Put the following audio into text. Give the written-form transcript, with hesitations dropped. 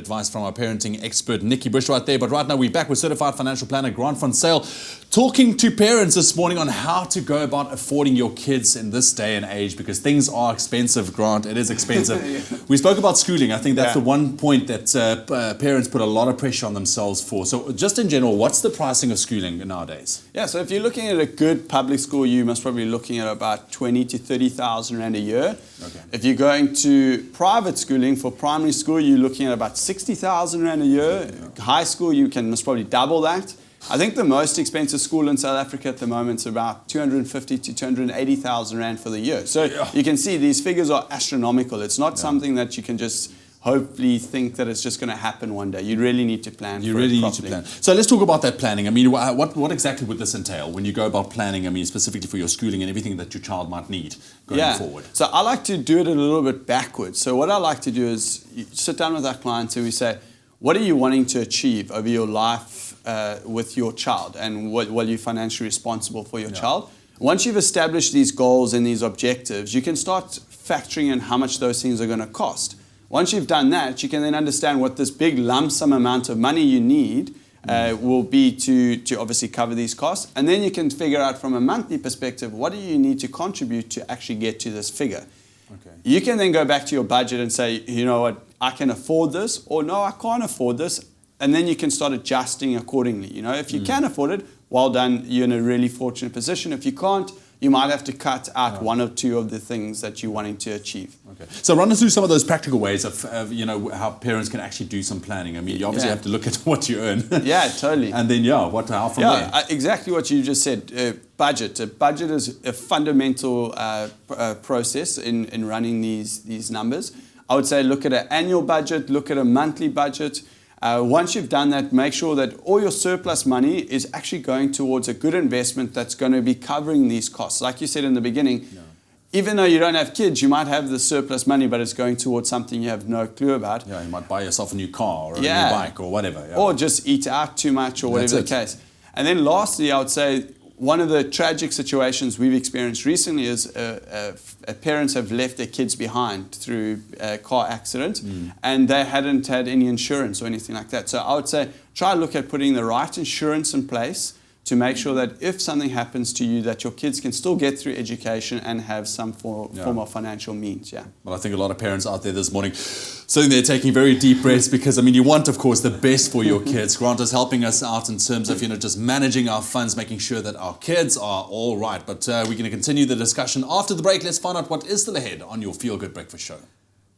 Advice from our parenting expert, Nikki Bush, right there. But right now, we're back with certified financial planner Grant van Zyl, talking to parents this morning on how to go about affording your kids in this day and age, because things are expensive, Grant. It is expensive. Yeah. We spoke about schooling. I think that's the one point that parents put a lot of pressure on themselves for. So just in general, what's the pricing of schooling nowadays? Yeah, so if you're looking at a good public school, you must probably be looking at about 20 to 30,000 Rand a year. Okay. If you're going to private schooling for primary school, you're looking at about 60,000 Rand a year. Yeah. High school, you can most probably double that. I think the most expensive school in South Africa at the moment is about 250 to 280,000 Rand for the year. So you can see these figures are astronomical. It's not something that you can just hopefully think that it's just going to happen one day. You really need to plan. You really need to plan. So let's talk about that planning. I mean, what exactly would this entail when you go about planning? I mean, specifically for your schooling and everything that your child might need going forward. So I like to do it a little bit backwards. So what I like to do is sit down with our clients and we say, what are you wanting to achieve over your life with your child, and what are you financially responsible for your child? Once you've established these goals and these objectives, you can start factoring in how much those things are going to cost. Once you've done that, you can then understand what this big lump sum amount of money you need will be to obviously cover these costs. And then you can figure out from a monthly perspective, what do you need to contribute to actually get to this figure? Okay. You can then go back to your budget and say, you know what, I can afford this, or no, I can't afford this. And then you can start adjusting accordingly. You know, if you can afford it, well done, you're in a really fortunate position. If you can't, you might have to cut out one or two of the things that you're wanting to achieve. Okay. So run us through some of those practical ways of you know, how parents can actually do some planning. I mean, you obviously have to look at what you earn. Yeah, totally. And then, how from there? Exactly what you just said. Budget. A budget is a fundamental process in running these numbers. I would say look at an annual budget, look at a monthly budget. Once you've done that, make sure that all your surplus money is actually going towards a good investment that's going to be covering these costs. Like you said in the beginning, even though you don't have kids, you might have the surplus money, but it's going towards something you have no clue about. Yeah, you might buy yourself a new car or a new bike or whatever. Yeah. Or just eat out too much or whatever the case. And then lastly, I would say one of the tragic situations we've experienced recently is parents have left their kids behind through a car accident and they hadn't had any insurance or anything like that. So I would say try to look at putting the right insurance in place to make sure that if something happens to you, that your kids can still get through education and have some form of financial means. Yeah. Well, I think a lot of parents out there this morning sitting there taking very deep breaths, because I mean, you want, of course, the best for your kids. Grant is helping us out in terms of, you know, just managing our funds, making sure that our kids are all right. But we're going to continue the discussion after the break. Let's find out what is still ahead on your Feel Good Breakfast Show.